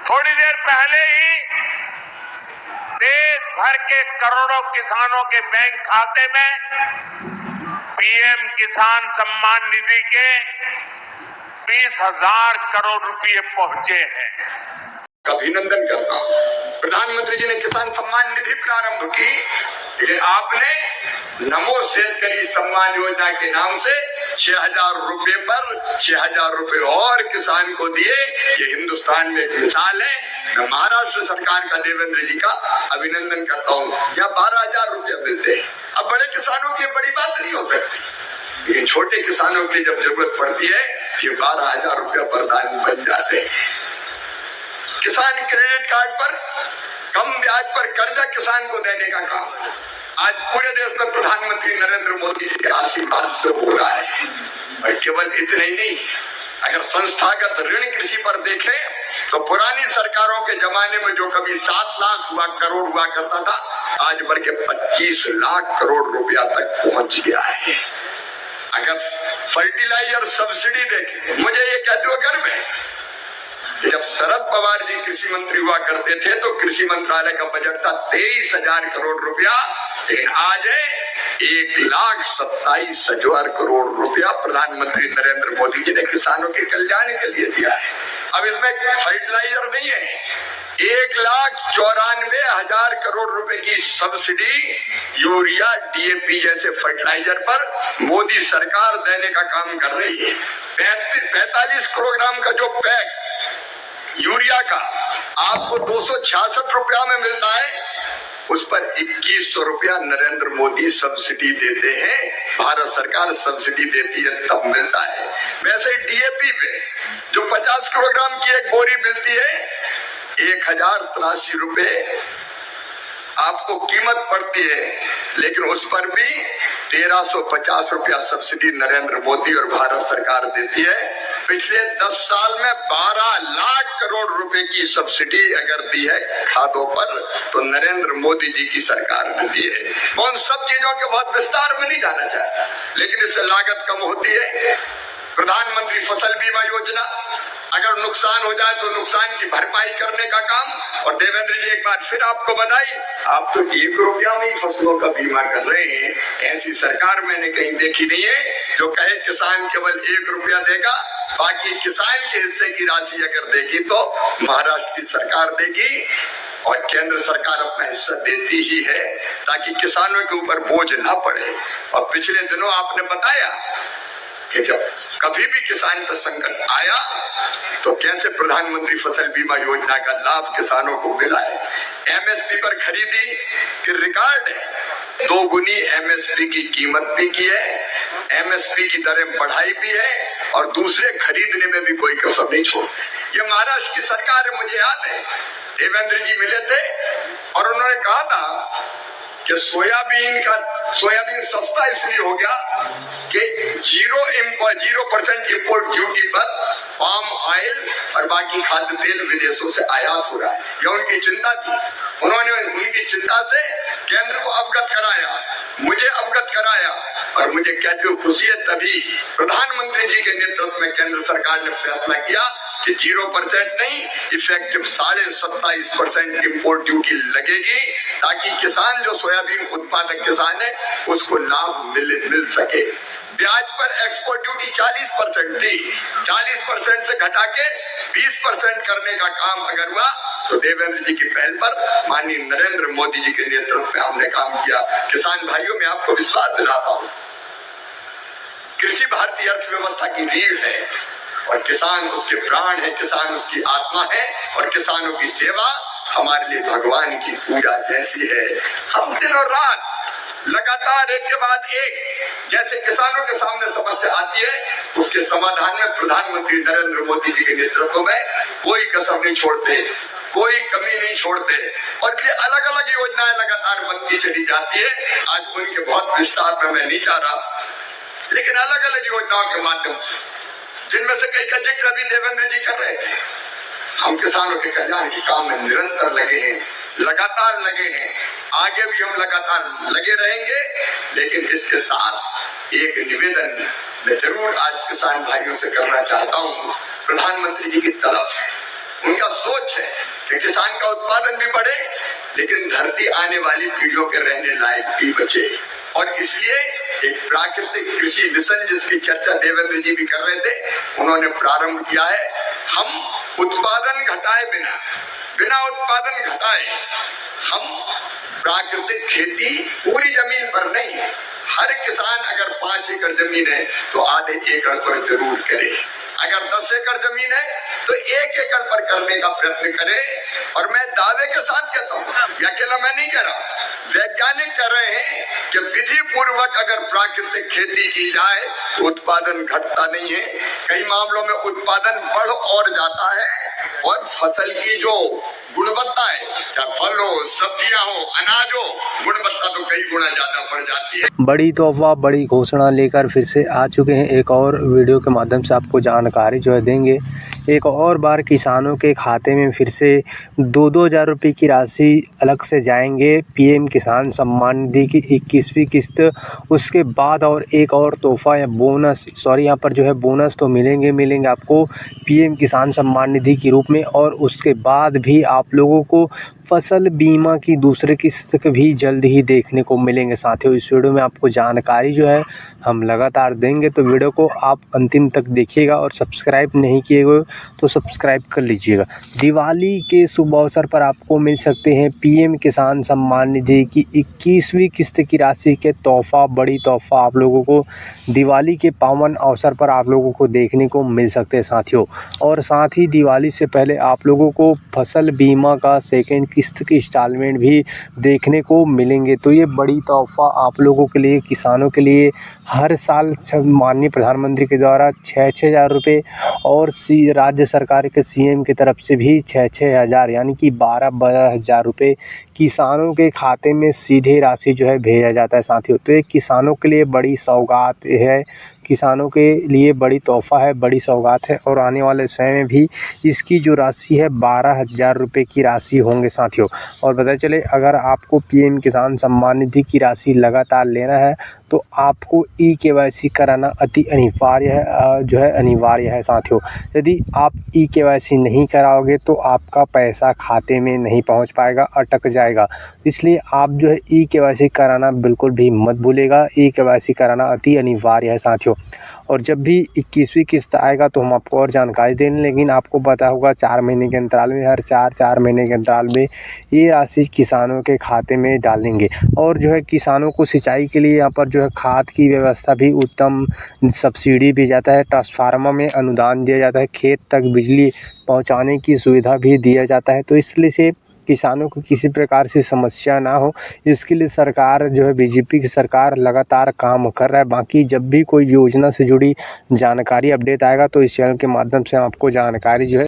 थोड़ी देर पहले ही देश भर के करोड़ों किसानों के बैंक खाते में पीएम किसान सम्मान निधि के 20,000 करोड़ रुपए पहुंचे हैं। अभिनंदन करता हूं। प्रधानमंत्री जी ने किसान सम्मान निधि प्रारंभ की, लेकिन आपने नमो शेतकरी सम्मान योजना के नाम से 6,000 रुपए पर 6,000 रुपए और किसान को दिए। ये हिंदुस्तान में एक मिसाल है। मैं महाराष्ट्र सरकार का, देवेंद्र जी का अभिनंदन करता हूँ। यहाँ 12,000 रुपए मिलते हैं। अब बड़े किसानों की बड़ी बात नहीं हो सकती, लेकिन छोटे किसानों की जब जरूरत पड़ती है कि 12,000 रुपया वरदान बन जाते हैं। किसान क्रेडिट कार्ड पर कम ब्याज पर कर्जा किसान को देने का काम आज पूरे देश में प्रधानमंत्री नरेंद्र मोदी जी के आशीर्वाद से हो रहा है। और केवल इतना ही नहीं, अगर संस्थागत ऋण कृषि पर देखें तो पुरानी सरकारों के जमाने में जो कभी 7 लाख करोड़ हुआ करता था, आज बढ़ के 25 लाख करोड़ रुपया तक पहुंच गया है। अगर फर्टिलाइजर सब्सिडी देखें, मुझे ये कहते हुए गर्व है, जब शरद पवार जी कृषि मंत्री हुआ करते थे तो कृषि मंत्रालय का बजट था 23,000 करोड़ रुपया, लेकिन आज है 1,27,000 करोड़ रुपया प्रधानमंत्री नरेंद्र मोदी जी ने किसानों के कल्याण के लिए दिया है। अब इसमें फर्टिलाइजर नहीं है, 1,94,000 करोड़ रुपए की सब्सिडी यूरिया, डीएपी जैसे फर्टिलाइजर पर मोदी सरकार देने का काम कर रही है। 45 किलोग्राम का जो पैक यूरिया का आपको 266 रुपया में मिलता है, उस पर 2,100 रुपया नरेंद्र मोदी सब्सिडी देते हैं। भारत सरकार सब्सिडी देती है तब मिलता है। वैसे डीएपी पे जो 50 किलोग्राम की एक बोरी मिलती है, 1,083 रुपए आपको कीमत पड़ती है, लेकिन उस पर भी 1,350 रुपया सब्सिडी नरेंद्र मोदी और भारत सरकार देती है। पिछले 10 साल में 12 लाख करोड़ रुपए की सब्सिडी अगर दी है खादों पर, तो नरेंद्र मोदी जी की सरकार ने दी है। मैं उन सब चीजों के बहुत विस्तार में नहीं जाना चाहता, लेकिन इससे लागत कम होती है। प्रधानमंत्री फसल बीमा योजना, अगर नुकसान हो जाए तो नुकसान की भरपाई करने का काम। और देवेंद्र जी, एक बार फिर आपको बधाई, आप तो 1 रुपया में ही फसलों का बीमा कर रहे हैं। ऐसी सरकार मैंने कहीं देखी नहीं है जो कहे किसान केवल 1 रुपया देगा, बाकी किसान के हिस्से की राशि अगर देगी तो महाराष्ट्र की सरकार देगी। और केंद्र सरकार अपना हिस्सा देती ही है ताकि किसानों के ऊपर बोझ ना पड़े। और पिछले दिनों आपने बताया कि जब कभी भी किसान पर संकट आया तो कैसे प्रधानमंत्री फसल बीमा योजना का लाभ किसानों को मिला है। एमएसपी पर खरीदी के रिकॉर्ड है, 2 गुनी एमएसपी की कीमत भी की है, एमएसपी की दरें बढ़ाई भी है, और दूसरे खरीदने में भी कोई कसर नहीं छोड़ते। ये महाराष्ट्र की सरकार है, मुझे याद है देवेंद्र जी मिले थे और उन्होंने कहा था कि सोयाबीन सस्ता इसलिए हो गया कि 0% इंपोर्ट ड्यूटी पर पाम ऑयल और बाकी खाद्य तेल विदेशों से आयात हो रहा है। यह उनकी चिंता थी। उन्होंने उनकी चिंता से केंद्र को अवगत कराया, मुझे अवगत कराया, और मुझे कहते हुए खुशी है तभी प्रधानमंत्री जी के नेतृत्व में केंद्र सरकार ने फैसला किया कि 0% नहीं, इफेक्टिव 27.5% इंपोर्ट ड्यूटी लगेगी, ताकि किसान जो सोयाबीन उत्पादक किसान है उसको लाभ मिल सके। ब्याज पर एक्सपोर्ट ड्यूटी 40% थी, 40% से घटा के 20% करने का काम अगर हुआ तो देवेंद्र जी की पहल पर माननीय नरेंद्र मोदी जी के नेतृत्व में हमने काम किया। किसान भाइयों, मैं आपको विश्वास दिलाता हूँ, कृषि भारतीय अर्थव्यवस्था की रीढ़ है और किसान उसके प्राण है, किसान उसकी आत्मा है, और किसानों की सेवा हमारे लिए भगवान की पूजा जैसी है। हम दिन और रात लगातार एक के बाद एक जैसे किसानों के सामने समस्या आती है, उसके समाधान में प्रधानमंत्री नरेंद्र मोदी जी के नेतृत्व में कोई कसर नहीं छोड़ते, कोई कमी नहीं छोड़ते, और ये अलग अलग योजनाएं लगातार बनती चली जाती है। आज उनके बहुत विस्तार में मैं नहीं जा रहा, लेकिन अलग अलग योजनाओं के माध्यम से, जिनमें से कई का जिक्र अभी देवेंद्र जी कर रहे थे, हम किसानों के कल्याण के काम में निरंतर लगे हैं, लगातार लगे हैं, आगे भी हम लगातार लगे रहेंगे। लेकिन इसके साथ एक निवेदन मैं जरूर आज किसान भाइयों से करना चाहता हूँ। प्रधानमंत्री जी की तलब है उनका सोच है कि किसान का उत्पादन भी बढ़े लेकिन धरती आने वाली पीढ़ियों के रहने लायक भी बचे। और इसलिए एक प्राकृतिक कृषि मिशन जिसकी चर्चा देवेंद्र जी भी कर रहे थे, उन्होंने प्रारंभ किया है। हम उत्पादन घटाए बिना उत्पादन घटाए हम प्राकृतिक खेती पूरी जमीन पर नहीं है, हर किसान अगर 5 एकड़ जमीन है तो आधे एकड़ पर जरूर करे, अगर 10 एकड़ जमीन है तो 1 एकड़ पर करने का प्रयत्न करे। और मैं दावे के साथ कहता हूँ, ये अकेला मैं नहीं कह रहा, वैज्ञानिक कह रहे हैं कि विधि पूर्वक अगर प्राकृतिक खेती की जाए तो उत्पादन घटता नहीं है, कई मामलों में उत्पादन बढ़ और जाता है और फसल की जो गुणवत्ता है, चाहे फल हो, सब्जियां हो, अनाज हो, गुणवत्ता तो कई गुना ज्यादा बढ़ जाती है। बड़ी तोहफा बड़ी घोषणा लेकर फिर से आ चुके हैं। एक और वीडियो के माध्यम से आपको जानकारी जो है देंगे। एक और बार किसानों के खाते में फिर से 2-2 हज़ार रुपये की राशि अलग से जाएंगे। पीएम किसान सम्मान निधि की 21वीं किस्त, उसके बाद और एक और तोहफा या बोनस, यहाँ पर जो है बोनस तो मिलेंगे आपको पीएम किसान सम्मान निधि के रूप में। और उसके बाद भी आप लोगों को फसल बीमा की दूसरी किस्त भी जल्द ही देखने को मिलेंगे। साथियों, इस वीडियो में आपको जानकारी जो है हम लगातार देंगे, तो वीडियो को आप अंतिम तक देखिएगा और सब्सक्राइब नहीं किए हुए तो सब्सक्राइब कर लीजिएगा। दिवाली के शुभ अवसर पर आपको मिल सकते हैं पीएम किसान सम्मान निधि की 21वीं किस्त की राशि के तोहफा, बड़ी तोहफा आप लोगों को दिवाली के पावन अवसर पर आप लोगों को देखने को मिल सकते हैं साथियों। और साथ ही दिवाली से पहले आप लोगों को फसल बीमा का सेकेंड किस्त की इंस्टॉलमेंट भी देखने को मिलेंगे। तो ये बड़ी तोहफा आप लोगों के लिए, किसानों के लिए हर साल माननीय प्रधानमंत्री के द्वारा 6-6 हज़ार रुपये और राज्य सरकार के सीएम की तरफ से भी 6-6 हज़ार यानी कि 12-12 हज़ार रुपये किसानों के खाते में सीधे राशि जो है भेजा जाता है साथियों। तो ये किसानों के लिए बड़ी सौगात है, किसानों के लिए बड़ी तोहफा है, बड़ी सौगात है। और आने वाले समय में भी इसकी जो राशि है 12 हज़ार रुपये की राशि होंगे साथियों। और पता चले, अगर आपको पीएम किसान सम्मान निधि की राशि लगातार लेना है तो आपको ई-केवाईसी कराना अति अनिवार्य है, अनिवार्य है साथियों। यदि आप ई-केवाईसी नहीं कराओगे तो आपका पैसा खाते में नहीं पहुंच पाएगा, अटक जाएगा। इसलिए आप जो है ई-केवाईसी कराना बिल्कुल भी मत भूलिएगा। ई-केवाईसी कराना अति अनिवार्य है साथियों। और जब भी 21वीं किस्त आएगा तो हम आपको और जानकारी देंगे, लेकिन आपको पता होगा 4 महीने के अंतराल में, हर 4-4 महीने के अंतराल में ये राशि किसानों के खाते में डालेंगे। और जो है किसानों को सिंचाई के लिए यहाँ पर जो है खाद की व्यवस्था भी उत्तम, सब्सिडी भी जाता है, ट्रांसफार्मर में अनुदान दिया जाता है, खेत तक बिजली पहुँचाने की सुविधा भी दिया जाता है। तो इसलिए से किसानों को किसी प्रकार से समस्या ना हो, इसके लिए सरकार जो है, बीजेपी की सरकार लगातार काम कर रहा है। बाकी जब भी कोई योजना से जुड़ी जानकारी अपडेट आएगा तो इस चैनल के माध्यम से आपको जानकारी जो है